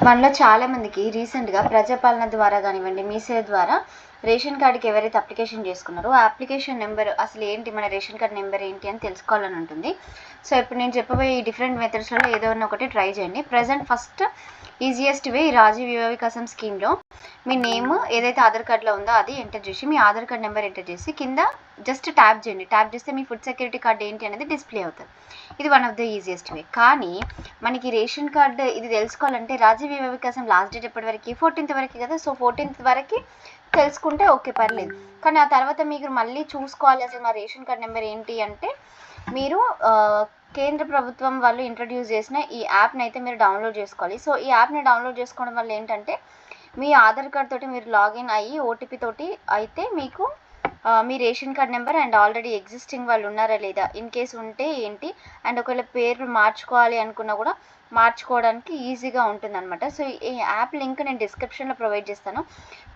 మనలో చాలా మందికి రీసెంట్‌గా ప్రజాపాలన ద్వారా గానివ్వండి, మీ సేవ ద్వారా రేషన్ కార్డ్‌కి ఎవరైతే అప్లికేషన్ చేసుకున్నారో, ఆ అప్లికేషన్ నెంబర్ అసలు ఏంటి, మన రేషన్ కార్డ్ నెంబర్ ఏంటి అని తెలుసుకోవాలని ఉంటుంది. సో, ఇప్పుడు నేను చెప్పబోయే ఈ డిఫరెంట్ మెథడ్స్‌లలో ఏదైనా ఒకటి ట్రై చేయండి. ఫస్ట్ ఈజియెస్ట్ వే ఈ రాజీవ్ యువ వికాసం స్కీమ్‌లో మీ నేమ్ ఏదైతే ఆధార్ కార్డ్‌లో ఉందో అది ఎంటర్ చేసి, మీ ఆధార్ కార్డ్ నెంబర్ ఎంటర్ చేసి, కింద జస్ట్ ట్యాప్ చేయండి. ట్యాప్ చేస్తే మీ ఫుడ్ సెక్యూరిటీ కార్డ్ ఏంటి అనేది డిస్‌ప్లే అవుతుంది. ఇది one of the easiest way. కానీ మనకి రేషన్ కార్డ్ ఇది తెలుసుకోవాలంటే రాజీవ్ యువ వికాసం లాస్ట్ డేట్ ఎప్పటి వరకు 14th వరకు కదా. సో 14th వరకు తెలుసుకుంటే ఓకే, పర్లేదు. కానీ ఆ తర్వాత మీరు మళ్ళీ చూసుకోవాలి అసలు మా రేషన్ కార్డ్ నెంబర్ ఏంటి అంటే, మీరు కేంద్ర ప్రభుత్వం వాళ్ళు ఇంట్రడ్యూస్ చేసిన ఈ యాప్ని అయితే మీరు డౌన్లోడ్ చేసుకోవాలి. సో ఈ యాప్ని డౌన్లోడ్ చేసుకోవడం వల్ల ఏంటంటే, మీ ఆధార్ కార్డ్ తోటి మీరు లాగిన్ అయ్యి ఓటీపీ తోటి అయితే మీకు మీ ration card number and already existing వాళ్ళు ఉన్నారా లేదా, ఇన్ కేస్ ఉంటే ఏంటి, అండ్ ఒకవేళ పేర్లు మార్చుకోవాలి అనుకున్నా కూడా మార్చుకోవడానికి ఈజీగా ఉంటుందన్నమాట. సో ఈ యాప్ లింక్ నేను డిస్క్రిప్షన్లో ప్రొవైడ్ చేస్తాను.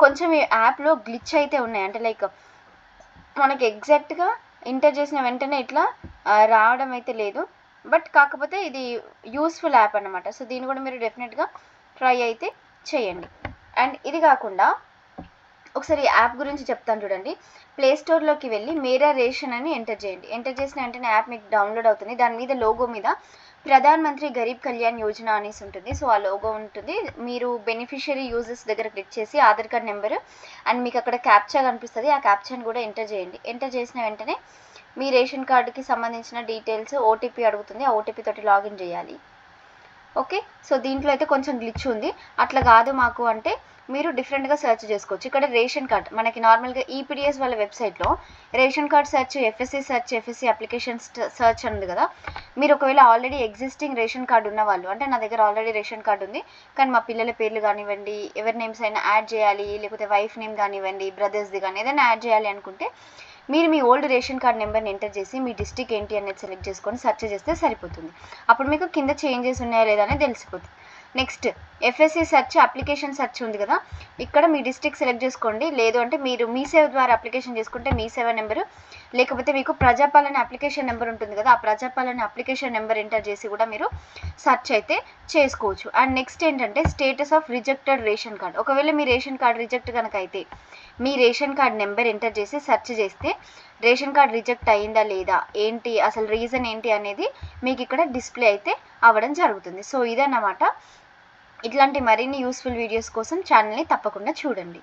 కొంచెం ఈ యాప్లో గ్లిచ్ అయితే ఉన్నాయి, అంటే లైక్ మనకి ఎగ్జాక్ట్గా ఎంటర్ చేసిన వెంటనే ఇట్లా రావడం అయితే లేదు. బట్ కాకపోతే ఇది యూస్ఫుల్ యాప్ అన్నమాట. సో దీన్ని కూడా మీరు డెఫినెట్గా ట్రై అయితే చేయండి. అండ్ ఇది కాకుండా ఒకసారి యాప్ గురించి చెప్తాను చూడండి. ప్లే స్టోర్లోకి వెళ్ళి మేరా రేషన్ అని ఎంటర్ చేయండి. ఎంటర్ చేసిన వెంటనే యాప్ మీకు డౌన్లోడ్ అవుతుంది. దాని మీద లోగో మీద ప్రధాన్ మంత్రి గరీబ్ కళ్యాణ్ యోజన అనేసి ఉంటుంది. సో ఆ లోగో ఉంటుంది. మీరు బెనిఫిషియరీ యూజర్స్ దగ్గర క్లిక్ చేసి ఆధార్ కార్డ్ నెంబరు అండ్ మీకు అక్కడ క్యాప్చా కనిపిస్తుంది. ఆ క్యాప్చాని కూడా ఎంటర్ చేయండి. ఎంటర్ చేసిన వెంటనే మీ రేషన్ కార్డుకి సంబంధించిన డీటెయిల్స్ ఓటీపీ అడుగుతుంది. ఆ ఓటీపీ తోటి లాగిన్ చేయాలి. ఓకే, సో దీంట్లో అయితే కొంచెం గ్లిచ్ ఉంది. అట్లా కాదు మాకు అంటే మీరు డిఫరెంట్గా సెర్చ్ చేసుకోవచ్చు. ఇక్కడ రేషన్ కార్డ్ మనకి నార్మల్గా ఈపీడిఎస్ వాళ్ళ వెబ్సైట్లో ration card search, FSC applications search ఉంది కదా. మీరు ఒకవేళ ఆల్రెడీ ఎగ్జిస్టింగ్ రేషన్ కార్డు ఉన్న వాళ్ళు, అంటే నా దగ్గర ఆల్రెడీ రేషన్ కార్డు ఉంది కానీ మా పిల్లల పేర్లు కానివ్వండి, ఎవరి నేమ్స్ అయినా యాడ్ చేయాలి, లేకపోతే వైఫ్ నేమ్ కానివ్వండి, బ్రదర్స్ది కానీ ఏదైనా యాడ్ చేయాలి అనుకుంటే మీరు మీ ఓల్డ్ రేషన్ కార్డ్ నెంబర్ని ఎంటర్ చేసి మీ డిస్ట్రిక్ట్ ఏంటి అనేది సెలెక్ట్ చేసుకొని సెర్చ్ చేస్తే సరిపోతుంది. అప్పుడు మీకు కింద చేంజెస్ ఉన్నాయా లేదా అనేది తెలిసిపోతుంది. Next FSC search, application search ఉంది కదా. ఇక్కడ మీ డిస్ట్రిక్ట్ సెలెక్ట్ చేసుకోండి. లేదు అంటే మీరు మీ సేవ ద్వారా అప్లికేషన్ చేసుకుంటే మీ సేవ నెంబరు, లేకపోతే మీకు ప్రజాపాలన అప్లికేషన్ నెంబర్ ఉంటుంది కదా, ఆ ప్రజాపాలన అప్లికేషన్ నెంబర్ ఎంటర్ చేసి కూడా మీరు సెర్చ్ అయితే చేసుకోవచ్చు. అండ్ నెక్స్ట్ ఏంటంటే status of rejected ration card. ఒకవేళ మీ రేషన్ కార్డ్ రిజెక్ట్ కనుక అయితే మీ రేషన్ కార్డ్ నెంబర్ ఎంటర్ చేసి సెర్చ్ చేస్తే రేషన్ కార్డ్ రిజెక్ట్ అయిందా లేదా, ఏంటి అసలు రీజన్ ఏంటి అనేది మీకు ఇక్కడ డిస్ప్లే అయితే అవ్వడం జరుగుతుంది. సో ఇదన్నమాట. ఇట్లాంటి మరిన్ని యూస్ఫుల్ వీడియోస్ కోసం ఛానల్ని తప్పకుండా చూడండి.